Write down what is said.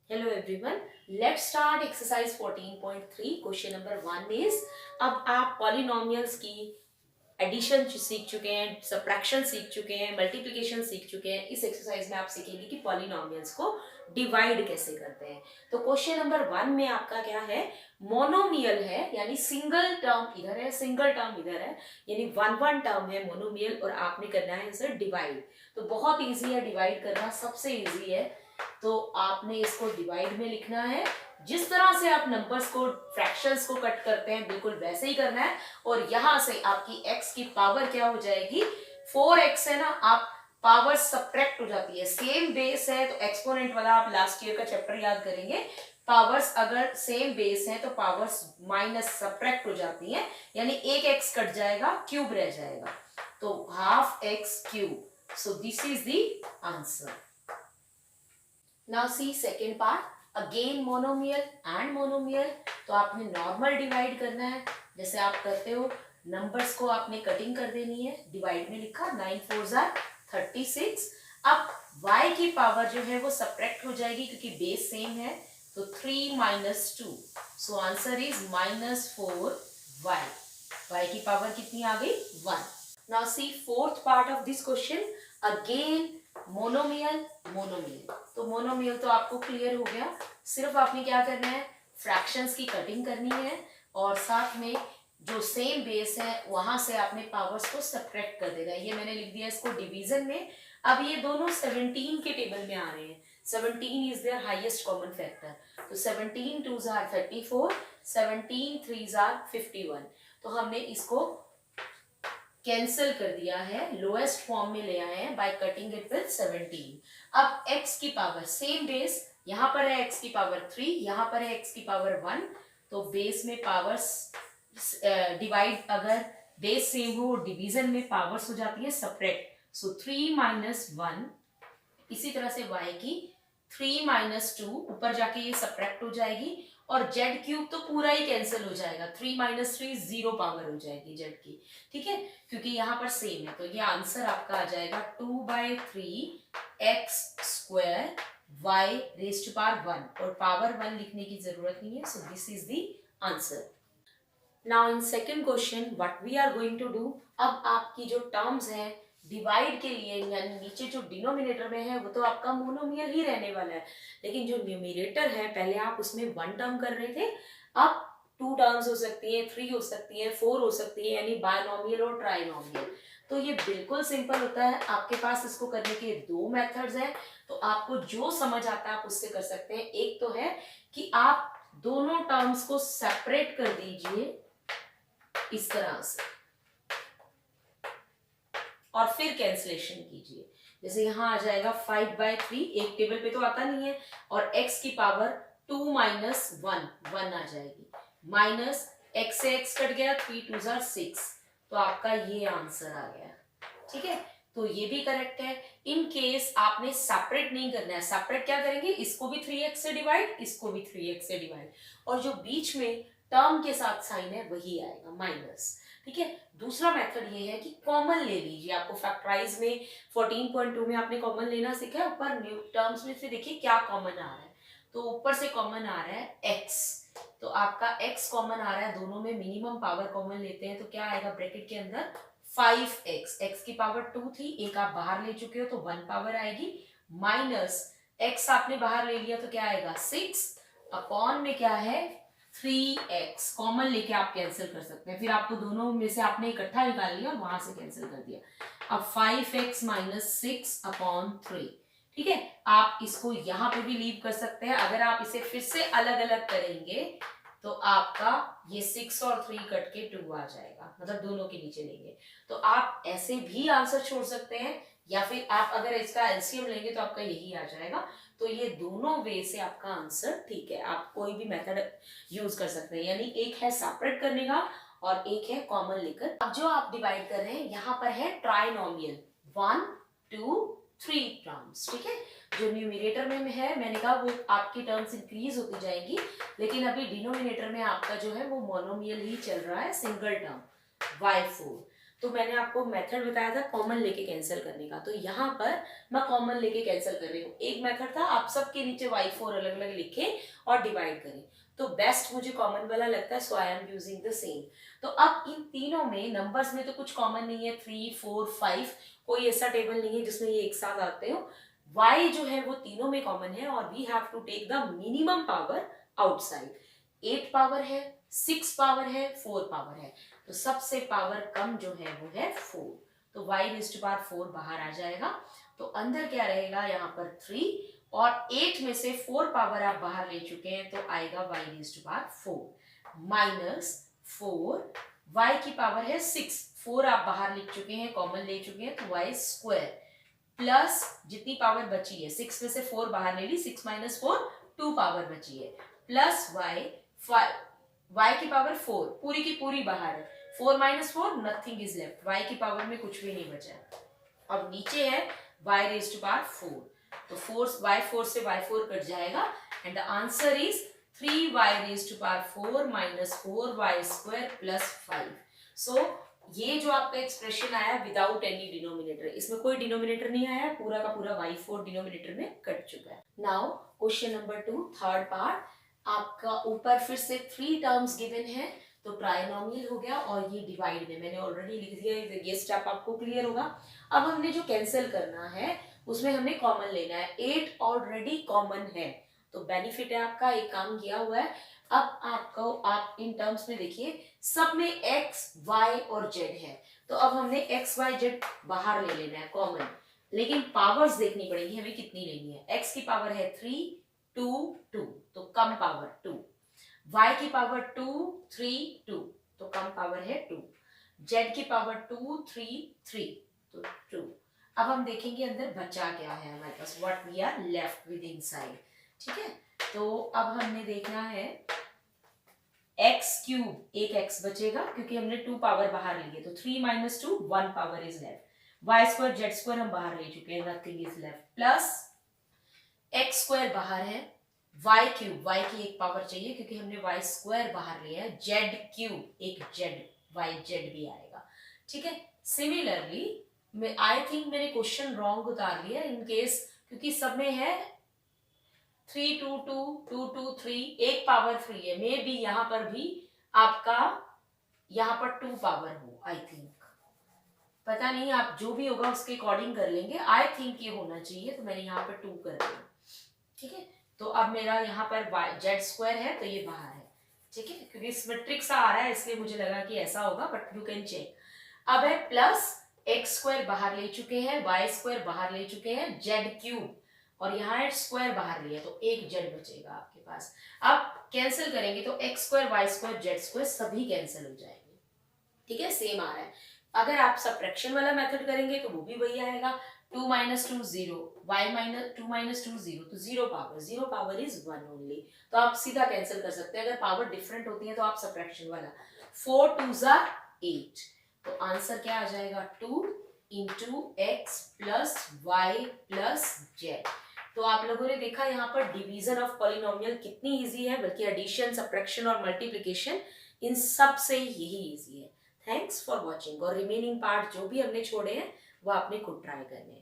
Hello everyone. Let's start exercise 14.3. Question number 1 is अब आप polynomials की एडिशन सीख चुके हैं, सब्ट्रैक्शन सीख चुके हैं, मल्टीप्लिकेशन सीख चुके हैं। इस एक्सरसाइज में आप सीखेंगे कि पॉलिनोमियल्स को डिवाइड कैसे करते हैं। तो क्वेश्चन नंबर 1 में आपका क्या है, मोनोमियल है यानी सिंगल टर्म इधर है, सिंगल टर्म इधर है, यानी वन टर्म है मोनोमियल, और आपने करना है इसे डिवाइड। तो बहुत इजी है डिवाइड करना, सबसे इजी है। तो आपने इसको डिवाइड में लिखना है। जिस तरह से आप नंबर्स को, फ्रैक्शंस को कट करते हैं, बिल्कुल वैसे ही करना है। और यहां से आपकी x की पावर क्या हो जाएगी, 4x है ना, आप पावर सब्ट्रैक्ट हो जाती है। सेम बेस है तो एक्सपोनेंट वाला आप लास्ट ईयर का चैप्टर याद करेंगे। पावर्स अगर सेम बेस है तो पावर्स माइनस सब्ट्रैक्ट हो जाती है, यानी एक x कट जाएगा, क्यूब रह जाएगा। तो half x cube. So this is the answer. Now see second part, again monomial and monomial। तो आपने नॉर्मल डिवाइड करना है, जैसे आप करते हो। नंबर्स को आपने कटिंग कर देनी है। डिवाइड में लिखा 9 4 36। अब y की पावर जो है वो सब्ट्रैक्ट हो जाएगी क्योंकि बेस सेम है। तो 3 minus 2, so answer is -4y। y की पावर कितनी आ गई, 1। Now see fourth part of this question, again monomial monomial. तो मोनोमियल तो आपको क्लियर हो गया। सिर्फ आपने क्या करना है, फ्रैक्शंस की कटिंग करनी है, और साथ में जो सेम बेस है वहां से आपने पावर्स को सब्ट्रैक्ट कर देना है। ये मैंने लिख दिया इसको डिवीजन में। अब ये दोनों 17 के टेबल में आ रहे हैं। 17 is their highest common factor. तो 17 2s are 34, 17 3s are 51। तो हमने इसको कैंसिल कर दिया है, लोएस्ट फॉर्म में ले आए हैं बाय कटिंग इट विद 17। अब x की पावर सेम बेस, यहां पर है x की पावर 3, यहां पर है x की पावर 1। तो बेस में पावर्स डिवाइड, अगर बेस सेम हो, डिवीजन में पावर्स हो जाती है सब्ट्रैक्ट। सो 3 माइनस 1। इसी तरह से y की 3 माइनस 2, ऊपर जाके ये सब्ट्रैक्ट हो जाएगी, और z क्यूब तो पूरा ही कैंसिल हो जाएगा। 3 माइनस 3 0 पावर हो जाएगी z की, ठीक है, क्योंकि यहाँ पर सेम है। तो ये आंसर आपका आ जाएगा 2/3 x square y raise to power 1, और पावर 1 लिखने की जरूरत नहीं है। So this is the answer. Now in second question what we are going to do, अब आपकी जो टर्म्स हैं डिवाइड के लिए, यानी नीचे जो डिनोमिनेटर में है वो तो आपका मोनोमियल ही रहने वाला है, लेकिन जो न्यूमिनेटर है पहले आप उसमें 1 टर्म कर रहे थे, अब 2 टर्म्स हो सकती है, 3 हो सकती है, 4 हो सकती है, यानी बायनोमियल और ट्राइनोमियल। तो ये बिल्कुल सिंपल होता है। आपके पास इसको करने के 2 मेथड्स हैं, तो आपको जो समझ आता है आप उससे कर सकते हैं। एक तो है कि आप दोनों टर्म्स को सेपरेट कर दीजिए इस तरह से, और फिर कैंसलेशन कीजिए। जैसे यहां आ जाएगा 5/3, एक टेबल पे तो आता नहीं है, और x की पावर 2 माइनस 1 आ जाएगी, माइनस x से x कट गया, 3 2s are 6। तो आपका ये आंसर आ गया, ठीक है। तो ये भी करेक्ट है। इन केस आपने सेपरेट नहीं करना है, सेपरेट क्या करेंगे, इसको भी 3x से डिवाइड, इसको भी 3x से डिवाइड, और जो बीच में टर्म के साथ साइन है वही आएगा माइनस, ठीक है। दूसरा मेथड ये है कि कॉमन ले लीजिए। आपको फैक्टराइज में 14.2 में आपने कॉमन लेना सीखा है। ऊपर न्यू टर्म्स में से देखिए क्या कॉमन आ रहा है। तो ऊपर से कॉमन आ रहा है x, तो आपका x कॉमन आ रहा है, दोनों में मिनिमम पावर कॉमन लेते हैं तो क्या आएगा ब्रैकेट के अंदर 5x। x की पावर 2 थी, एक आप बाहर ले चुके हो तो 1 पावर आएगी, माइनस x आपने बाहर ले लिया तो क्या आएगा 6, अपॉन में क्या है 3x। कॉमन लेके आप कैंसिल कर सकते हैं, फिर आपको दोनों में से आपने इकट्ठा निकाल लिया और वहां से कैंसिल कर दिया। अब 5x माइनस 6 अपॉन 3, ठीक है। आप इसको यहां पे भी लीव कर सकते हैं। अगर आप इसे फिर से अलग अलग करेंगे तो आपका ये 6 और 3 कट के 2 आ जाएगा, मतलब दोनों के नीचे लेंगे। तो आप ऐसे भी आंसर छोड़ सकते हैं, या फिर आप अगर इसका एलसीएम लेंगे तो आपका यही आ जाएगा। तो ये दोनों वे से आपका आंसर ठीक है, आप कोई भी मेथड यूज कर सकते हैं। यानी एक है सेपरेट करने का और एक है कॉमन लेकर। अब जो आप डिवाइड कर रहे हैं यहाँ पर है ट्राइनोमियल, 1 2 3 टर्म्स, ठीक है। जो न्यूमिनेटर में है मैंने कहा वो आपकी टर्म्स इंक्रीज होती जाएंगी, लेकिन अभी डिनोमिनेटर में आपका जो है वो मोनोमियल ही चल रहा है, सिंगल टर्म y4। तो मैंने आपको मेथड बताया था कॉमन लेके कैंसिल करने का, तो यहाँ पर मैं कॉमन लेके कैंसिल कर रही हूँ। एक मेथड था आप सबके नीचे y4 अलग अलग लिखे और डिवाइड करें, तो बेस्ट मुझे कॉमन वाला लगता है, so I am using the same. तो अब इन तीनों में नंबर्स में तो कुछ कॉमन नहीं है, 3 4 5 कोई ऐसा टेबल नहीं है जिसमें ये एक साथ आते हो। y जो है वो तीनों में कॉमन है और we have to take the minimum power outside. 8 power है, 6 पावर है, 4 पावर है, तो सबसे पावर कम जो है वो है 4, तो y रेज़ टू पावर 4 बाहर आ जाएगा। तो अंदर क्या रहेगा, यहाँ पर 3 और 8 में से 4 पावर आप बाहर ले चुके हैं, तो आएगा y raise to power 4 minus 4, y की पावर है 6, 4 आप बाहर लिख चुके हैं, कॉमन ले चुके हैं, तो y स्क्वायर प्लस जितनी पावर बची है, 6 में से 4 बाहर ले ली, 6 माइनस 4 2 पावर बची है, प्लस y की पावर 4 पूरी की पूरी बाहर है, 4 minus 4 nothing is left, y की पावर में कुछ भी नहीं बचा है। अब नीचे है y रेज़ टू पावर 4, तो 4 से y4 कट जाएगा and the answer is 3y raise to power 4 minus 4y square plus 5। सो ये जो आपका एक्सप्रेशन आया विदाउट एनी डिनोमिनेटर, इसमें कोई डिनोमिनेटर नहीं आया, पूरा का पूरा y4 डिनोमिनेटर में कट चुका है। Now question number 2 third part, आपका ऊपर फिर से 3 टर्म्स गिवन है, तो ट्राइनोमियल हो गया और ये डिवाइड में मैंने ऑलरेडी लिख दिया है, ये स्टेप आपको क्लियर होगा। अब हमने जो कैंसिल करना है उसमें हमने कॉमन लेना है, 8 ऑलरेडी कॉमन है, तो बेनिफिट है आपका, एक काम किया हुआ है। अब आपको आप इन टर्म्स में देखिए, सब में x y और z है, तो अब हमने x y z बाहर ले लेना है कॉमन, लेकिन पावर्स देखनी पड़ेगी हमें कितनी लेनी है। x की पावर है 3 2 2, तो कम पावर 2, y की पावर 2 3 2, तो कम पावर है 2, z की पावर 2 3 3, तो 2। अब हम देखेंगे अंदर बचा क्या है हमारे पास, what we are left with inside, ठीक है। तो अब हमने देखना है x क्यूब, एक x बचेगा क्योंकि हमने 2 पावर बाहर ली है, तो 3 minus 2 1 power is left, y square z square हम बाहर ले चुके हैं, nothing is left, plus x square बाहर है, y क्यूब, y की एक पावर चाहिए क्योंकि हमने y स्क्वायर बाहर लिया है, z क्यूब एक z, y z भी आएगा, ठीक है। सिमिलरली आई थिंक मैंने क्वेश्चन रॉन्ग उतार लिया इन केस, क्योंकि सब में है 3 2 2 2 2 3, एक पावर 3 है, मे बी यहाँ पर भी आपका यहाँ पर 2 पावर हो, आई थिंक, पता नहीं, आप जो भी होगा उसके अकॉर्डिंग कर लेंगे, आई थिंक ये होना चाहिए, तो मैंने यहाँ पर 2 कर दिया, ठीक है। तो अब मेरा यहाँ पर z स्क्वायर है, तो ये बाहर है, ठीक है, क्योंकि इसमें ट्रिक्स आ रहा है इसलिए मुझे लगा कि ऐसा होगा, बट यू कैन चेक। अब है प्लस x स्क्वायर बाहर ले चुके हैं, y स्क्वायर बाहर ले चुके हैं, z क्यूब और यहाँ स्क्वायर बाहर लिया, तो एक z बचेगा आपके पास। अब कैंसिल करेंगे तो x square y square z square सभी कैंसिल हो जाएंगे, ठीक है, सेम आ रहा है। अगर आप सब्ट्रैक्शन वाला मेथड करेंगे तो वो भी वही आएगा, 2 माइनस 2 0, y माइनस 2 माइनस 2 0, तो 0 पावर इज 1 ओनली, तो आप सीधा कैंसिल कर सकते हैं। अगर पावर डिफरेंट होती है तो आप सब्ट्रैक्शन वाला, 4 2 8, तो आंसर क्या आ जाएगा, 2 into x plus y plus z. तो आप लोगों ने देखा यहाँ पर डिवीजन ऑफ पॉलिनोमियल कितनी इजी है, बल्कि एडिशन सब्ट्रैक्शन और मल्टीप्लिकेशन इन सब से यही इजी है। थैंक्स फॉर वॉचिंग, और रिमेनिंग पार्ट जो भी हमने छोड़े हैं वो आपने खुद ट्राई करने हैं।